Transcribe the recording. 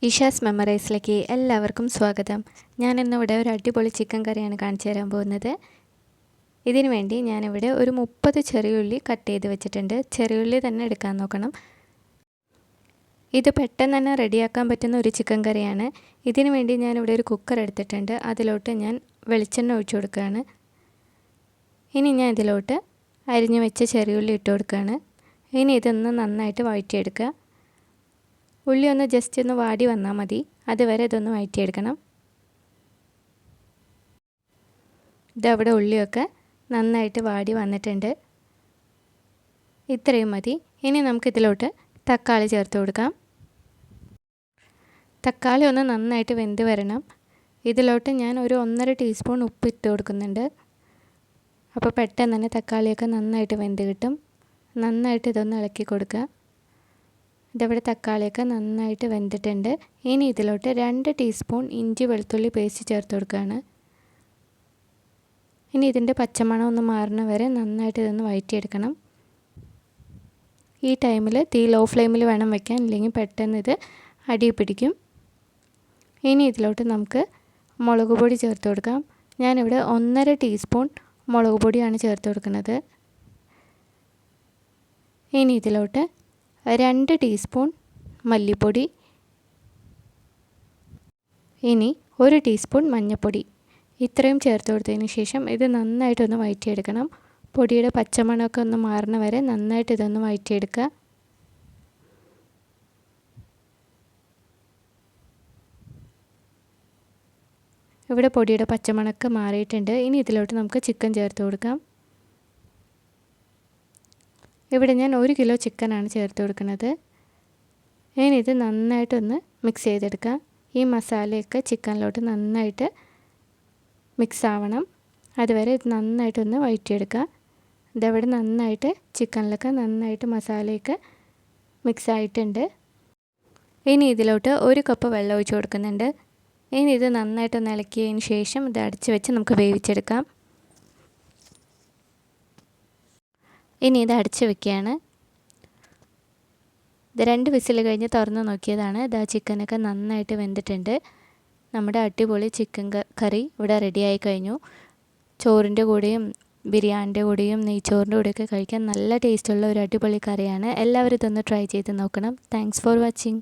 ഇഷാസ് മെമ്മറൈസിലേക്ക് എല്ലാവർക്കും സ്വാഗതം. ഞാൻ ഇന്നിവിടെ ഒരു അടിപൊളി ചിക്കൻ കറിയാണ് കാണിച്ചു തരാൻ പോകുന്നത്. ഇതിനു വേണ്ടി ഞാനിവിടെ ഒരു 30 ചെറിയുള്ളി കട്ട് ചെയ്ത് വെച്ചിട്ടുണ്ട്. ചെറിയുള്ളി തന്നെ എടുക്കാൻ നോക്കണം. ഇത് പെട്ടെന്ന് തന്നെ റെഡിയാക്കാൻ പറ്റുന്ന ഒരു ചിക്കൻ കറിയാണ്. ഇതിനു വേണ്ടി ഞാനിവിടെ ഒരു കുക്കർ എടുത്തിട്ടുണ്ട്. അതിലോട്ട് ഞാൻ വെളിച്ചെണ്ണ ഒഴിച്ചു കൊടുക്കുകയാണ്. ഇനി ഞാൻ ഇതിലോട്ട് അരിഞ്ഞു വെച്ച ചെറിയുള്ളി ഇട്ട് കൊടുക്കുകയാണ്. ഇനി ഇതൊന്ന് നന്നായിട്ട് വഴറ്റിയെടുക്കുക. ഉള്ളി ഒന്ന് ജസ്റ്റ് ഒന്ന് വാടി വന്നാൽ മതി. അതുവരെ ഇതൊന്ന് വഴറ്റിയെടുക്കണം. ഇതവിടെ ഉള്ളിയൊക്കെ നന്നായിട്ട് വാടി വന്നിട്ടുണ്ട്. ഇത്രയും മതി. ഇനി നമുക്കിതിലോട്ട് തക്കാളി ചേർത്ത് കൊടുക്കാം. തക്കാളി ഒന്ന് നന്നായിട്ട് വെന്ത് വരണം. ഇതിലോട്ട് ഞാൻ ഒരു 1.5 ടീസ്പൂൺ ഉപ്പ് ഇട്ട് കൊടുക്കുന്നുണ്ട്. അപ്പോൾ പെട്ടെന്ന് തന്നെ തക്കാളിയൊക്കെ നന്നായിട്ട് വെന്ത് കിട്ടും. നന്നായിട്ട് ഇതൊന്ന് ഇളക്കി കൊടുക്കുക. ഇതവിടെ തക്കാളിയൊക്കെ നന്നായിട്ട് വെന്തിട്ടുണ്ട്. ഇനി ഇതിലോട്ട് 2 ടീസ്പൂൺ ഇഞ്ചി വെളുത്തുള്ളി പേസ്റ്റ് ചേർത്ത് കൊടുക്കുകയാണ്. ഇനി ഇതിൻ്റെ പച്ചമണം ഒന്ന് മാറുന്ന വരെ നന്നായിട്ട് ഇതൊന്ന് വഴറ്റിയെടുക്കണം. ഈ ടൈമിൽ തീ ലോ ഫ്ലെയിമിൽ വേണം വയ്ക്കാൻ, ഇല്ലെങ്കിൽ പെട്ടെന്ന് ഇത് അടി പിടിക്കും. ഇനി ഇതിലോട്ട് നമുക്ക് മുളക് പൊടി ചേർത്ത് കൊടുക്കാം. ഞാനിവിടെ 1.5 ടീസ്പൂൺ മുളക് പൊടിയാണ് ചേർത്ത് കൊടുക്കുന്നത്. ഇനി ഇതിലോട്ട് 2 ടീസ്പൂൺ മല്ലിപ്പൊടി, ഇനി 1 ടീസ്പൂൺ മഞ്ഞൾപ്പൊടി, ഇത്രയും ചേർത്ത് കൊടുത്തതിന് ശേഷം ഇത് നന്നായിട്ടൊന്ന് വഴറ്റിയെടുക്കണം. പൊടിയുടെ പച്ചമണമൊക്കെ ഒന്ന് മാറുന്ന വരെ നന്നായിട്ട് ഇതൊന്ന് വഴറ്റിയെടുക്കുക. ഇവിടെ പൊടിയുടെ പച്ചമണമൊക്കെ മാറിയിട്ടുണ്ട്. ഇനി ഇതിലോട്ട് നമുക്ക് ചിക്കൻ ചേർത്ത് കൊടുക്കാം. ഇവിടെ ഞാൻ 1 കിലോ ചിക്കനാണ് ചേർത്ത് കൊടുക്കുന്നത്. ഇനി ഇത് നന്നായിട്ടൊന്ന് മിക്സ് ചെയ്തെടുക്കാം. ഈ മസാലയൊക്കെ ചിക്കനിലോട്ട് നന്നായിട്ട് മിക്സ് ആവണം. അതുവരെ ഇത് നന്നായിട്ടൊന്ന് വഴറ്റിയെടുക്കുക. ഇതവിടെ നന്നായിട്ട് ചിക്കനിലൊക്കെ നന്നായിട്ട് മസാലയൊക്കെ മിക്സ് ആയിട്ടുണ്ട്. ഇനി ഇതിലോട്ട് 1 കപ്പ് വെള്ളം ഒഴിച്ച് കൊടുക്കുന്നുണ്ട്. ഇനി ഇത് നന്നായിട്ടൊന്ന് ഇളക്കിയതിന് ശേഷം ഇത് അടച്ച് വെച്ച് നമുക്ക് വേവിച്ചെടുക്കാം. ഇനി ഇത് അടച്ച് വെക്കുകയാണ്. ഇത് 2 വിസിൽ കഴിഞ്ഞ് തുറന്ന് നോക്കിയതാണ്. ഇത് ആ ചിക്കനൊക്കെ നന്നായിട്ട് വെന്തിട്ടുണ്ട്. നമ്മുടെ അടിപൊളി ചിക്കൻ കറി ഇവിടെ റെഡിയായി കഴിഞ്ഞു. ചോറിൻ്റെ കൂടെയും ബിരിയാണിൻ്റെ കൂടെയും നെയ്ച്ചോറിൻ്റെ കൂടെയൊക്കെ കഴിക്കാൻ നല്ല ടേസ്റ്റുള്ള ഒരു അടിപൊളി കറിയാണ്. എല്ലാവരും ഇതൊന്ന് ട്രൈ ചെയ്ത് നോക്കണം. Thanks for watching.